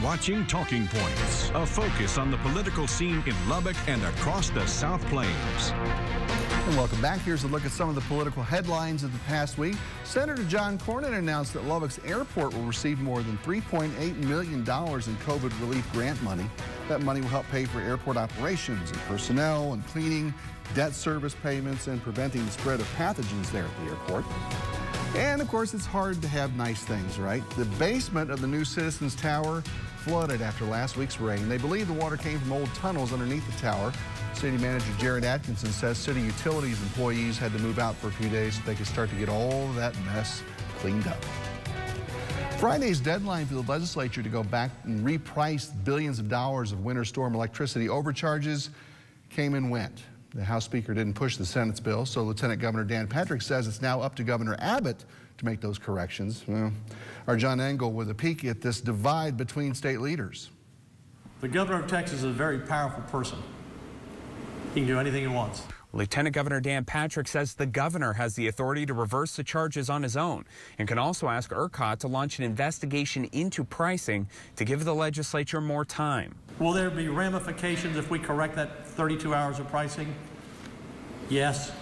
watching Talking Points, a focus on the political scene in Lubbock and across the South Plains. And welcome back. Here's a look at some of the political headlines of the past week. Senator John Cornyn announced that Lubbock's airport will receive more than $3.8 million in COVID relief grant money. That money will help pay for airport operations and personnel and cleaning, debt service payments, and preventing the spread of pathogens there at the airport. And of course, it's hard to have nice things, right? The basement of the new Citizens Tower flooded after last week's rain. They believe the water came from old tunnels underneath the tower. City Manager Jared Atkinson says city utilities employees had to move out for a few days so they could start to get all of that mess cleaned up. Friday's deadline for the legislature to go back and reprice billions of dollars of winter storm electricity overcharges came and went. The House Speaker didn't push the Senate's bill, so Lieutenant Governor Dan Patrick says it's now up to Governor Abbott to make those corrections. Well, our John Engel with a peek at this divide between state leaders. The governor of Texas is a very powerful person. He can do anything he wants. Lieutenant Governor Dan Patrick says the governor has the authority to reverse the charges on his own and can also ask ERCOT to launch an investigation into pricing to give the legislature more time. Will there be ramifications if we correct that 32 hours of pricing? Yes.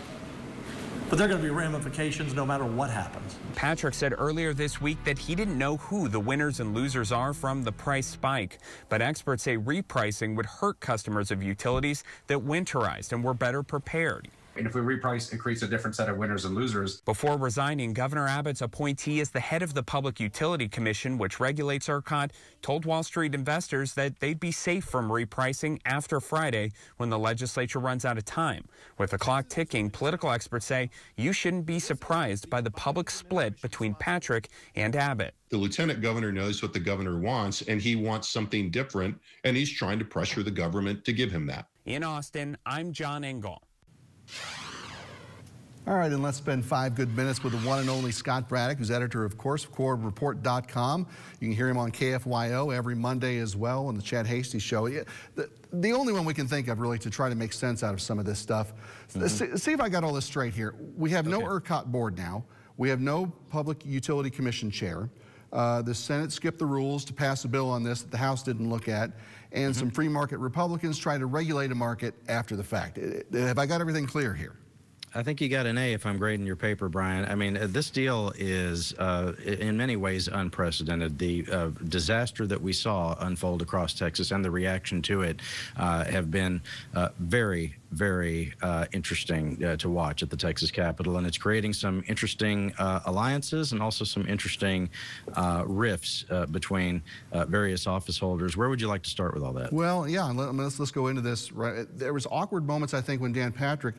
But there are going to be ramifications no matter what happens. Patrick said earlier this week that he didn't know who the winners and losers are from the price spike, but experts say repricing would hurt customers of utilities that winterized and were better prepared. And if we reprice, it creates a different set of winners and losers. Before resigning, Governor Abbott's appointee as the head of the Public Utility Commission, which regulates ERCOT, told Wall Street investors that they'd be safe from repricing after Friday when the legislature runs out of time. With the clock ticking, political experts say you shouldn't be surprised by the public split between Patrick and Abbott. The lieutenant governor knows what the governor wants, and he wants something different, and he's trying to pressure the government to give him that. In Austin, I'm John Engel. All right, and let's spend 5 good minutes with the one and only Scott Braddock, who's editor of CorpReport.com. You can hear him on KFYO every Monday as well on the Chad Hasty Show. The only one we can think of really to try to make sense out of some of this stuff. See if I got all this straight here. We have no ERCOT board now. We have no Public Utility Commission chair. The Senate skipped the rules to pass a bill on this that the House didn't look at, and some free market Republicans try to regulate a market after the fact. Have I got everything clear here? I think you got an A if I'm grading your paper, Brian. I mean, this deal is in many ways unprecedented. The disaster that we saw unfold across Texas and the reaction to it have been very, very interesting to watch at the Texas Capitol, and it's creating some interesting alliances and also some interesting rifts between various office holders. Where would you like to start with all that? Well, yeah, let's go into this. Right, there was awkward moments, I think, when Dan Patrick.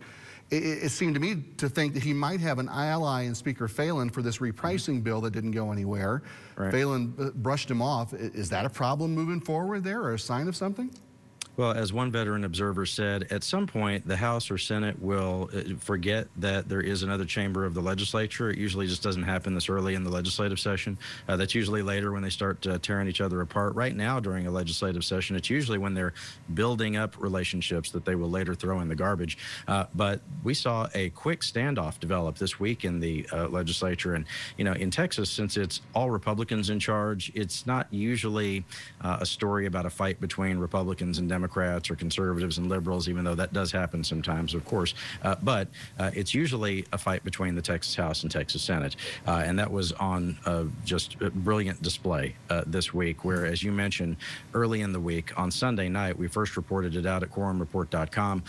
It seemed to me to think that he might have an ally in Speaker Phelan for this repricing bill that didn't go anywhere. Right. Phelan brushed him off. Is that a problem moving forward there, or a sign of something? Well, as one veteran observer said, at some point the House or Senate will forget that there is another chamber of the legislature. It usually just doesn't happen this early in the legislative session. That's usually later when they start tearing each other apart. Right now, during a legislative session, it's usually when they're building up relationships that they will later throw in the garbage. But we saw a quick standoff develop this week in the legislature. And, you know, in Texas, since it's all Republicans in charge, it's not usually a story about a fight between Republicans and Democrats or conservatives and liberals, even though that does happen sometimes, of course. But it's usually a fight between the Texas House and Texas Senate. And that was on just a brilliant display this week, where, as you mentioned, early in the week, on Sunday night, we first reported it out at QuorumReport.com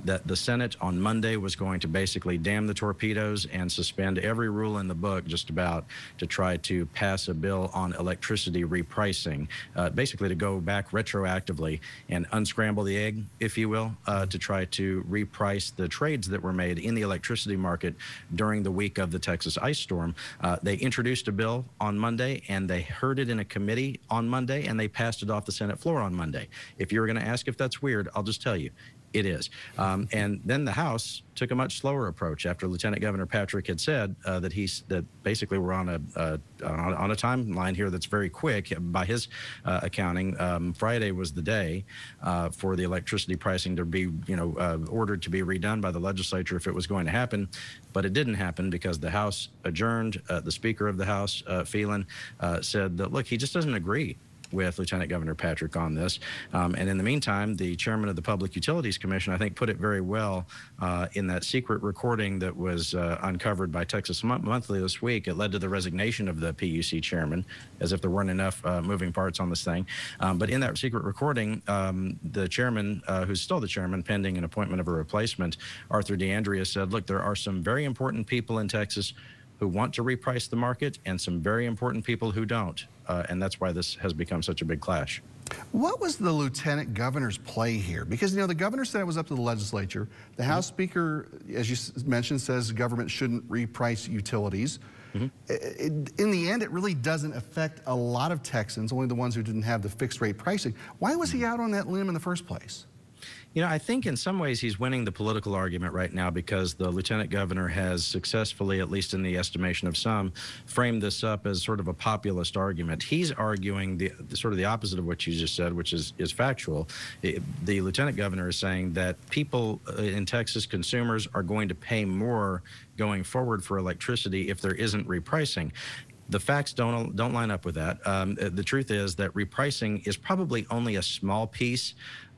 that the Senate on Monday was going to basically dam the torpedoes and suspend every rule in the book just about to try to pass a bill on electricity repricing, basically to go back retroactively and unscramble the egg, if you will, to try to reprice the trades that were made in the electricity market during the week of the Texas ice storm. They introduced a bill on Monday, and they heard it in a committee on Monday, and they passed it off the Senate floor on Monday. If you were going to ask if that's weird, I'll just tell you. It is. And then the House took a much slower approach after Lieutenant Governor Patrick had said that basically we're on a timeline here that's very quick. By his accounting, Friday was the day for the electricity pricing to be, ordered to be redone by the legislature if it was going to happen. But it didn't happen because the House adjourned. The Speaker of the House, Phelan, said that, look, he just doesn't agree with Lieutenant Governor Patrick on this. And in the meantime, the chairman of the Public Utilities Commission, I think, put it very well in that secret recording that was uncovered by Texas Monthly this week. It led to the resignation of the PUC chairman, as if there weren't enough moving parts on this thing. But in that secret recording, the chairman, who's still the chairman pending an appointment of a replacement, Arthur DeAndrea, said, look, there are some very important people in Texas who want to reprice the market and some very important people who don't. And that's why this has become such a big clash. What was the lieutenant governor's play here? Because, you know, the governor said it was up to the legislature. The House Speaker, as you mentioned, says the government shouldn't reprice utilities. In the end, it really doesn't affect a lot of Texans, only the ones who didn't have the fixed rate pricing. Why was he out on that limb in the first place? You know, I think in some ways he's winning the political argument right now because the lieutenant governor has successfully, at least in the estimation of some, framed this up as sort of a populist argument. He's arguing the sort of the opposite of what you just said, which is factual. The lieutenant governor is saying that people in Texas, consumers, are going to pay more going forward for electricity if there isn't repricing. The facts don't line up with that. The truth is that repricing is probably only a small piece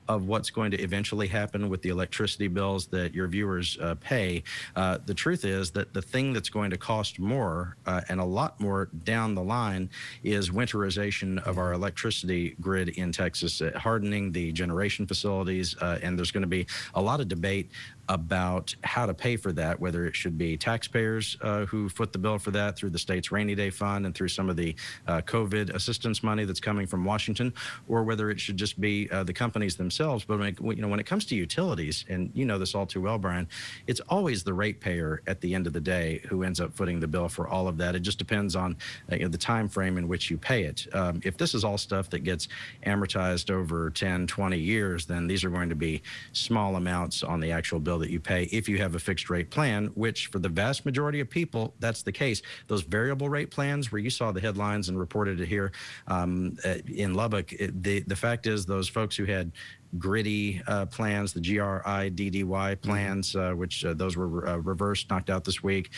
of what's going to eventually happen with the electricity bills that your viewers pay. The truth is that the thing that's going to cost more and a lot more down the line is winterization of our electricity grid in Texas, hardening the generation facilities, and there's going to be a lot of debate about how to pay for that, whether it should be taxpayers who foot the bill for that through the state's rainy day fund and through some of the COVID assistance money that's coming from Washington, or whether it should just be the companies themselves. But when it comes to utilities, and you know this all too well, Brian, it's always the ratepayer at the end of the day who ends up footing the bill for all of that. It just depends on the time frame in which you pay it. If this is all stuff that gets amortized over 10, 20 years, then these are going to be small amounts on the actual bill that you pay if you have a fixed rate plan, which for the vast majority of people, that's the case. Those variable rate plans where you saw the headlines and reported it here in Lubbock, the fact is those folks who had gritty plans, the GRIDDY plans, which those were reversed, knocked out this week,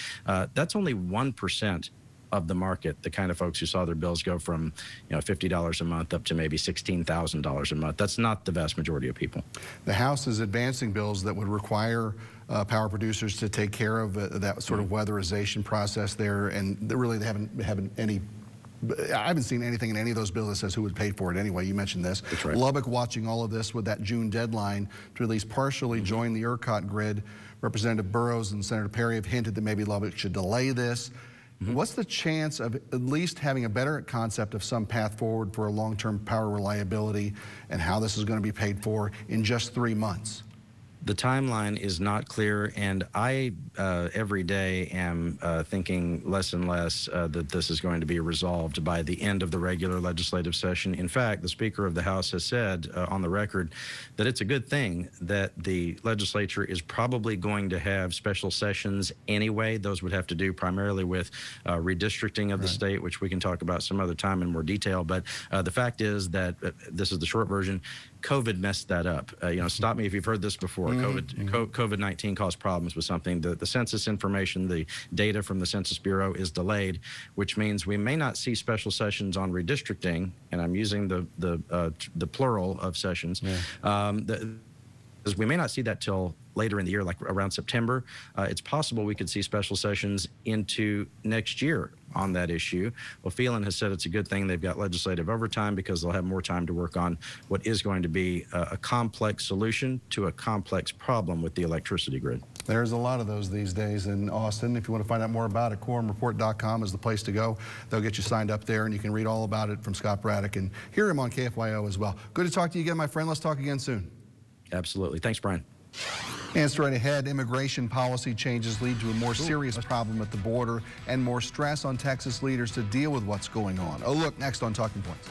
that's only 1% of the market, the kind of folks who saw their bills go from $50 a month up to maybe $16,000 a month. That's not the vast majority of people. The House is advancing bills that would require power producers to take care of that sort of weatherization process there, and really they haven't any. I haven't seen anything in any of those bills that says who would pay for it anyway. You mentioned this. That's right. Lubbock watching all of this with that June deadline to at least partially join the ERCOT grid. Representative Burrows and Senator Perry have hinted that maybe Lubbock should delay this. What's the chance of at least having a better concept of some path forward for a long-term power reliability and how this is going to be paid for in just 3 months? The timeline is not clear, and I every day am thinking less and less that this is going to be resolved by the end of the regular legislative session. In fact, the Speaker of the House has said on the record that it's a good thing that the legislature is probably going to have special sessions anyway. Those would have to do primarily with redistricting of the state, which we can talk about some other time in more detail. But the fact is that this is the short version. COVID messed that up. Stop me if you've heard this before. COVID-19 caused problems with something. The census information, the data from the Census Bureau is delayed, which means we may not see special sessions on redistricting, and I'm using the plural of sessions. We may not see that till later in the year, like around September. It's possible we could see special sessions into next year on that issue. Well, Phelan has said it's a good thing they've got legislative overtime because they'll have more time to work on what is going to be a complex solution to a complex problem with the electricity grid. There's a lot of those these days in Austin. If you want to find out more about it, quorumreport.com is the place to go. They'll get you signed up there, and you can read all about it from Scott Braddock and hear him on KFYO as well. Good to talk to you again, my friend. Let's talk again soon. Absolutely. Thanks, Brian. And straight ahead, immigration policy changes lead to a more serious problem at the border and more stress on Texas leaders to deal with what's going on. Oh, look, next on Talking Points.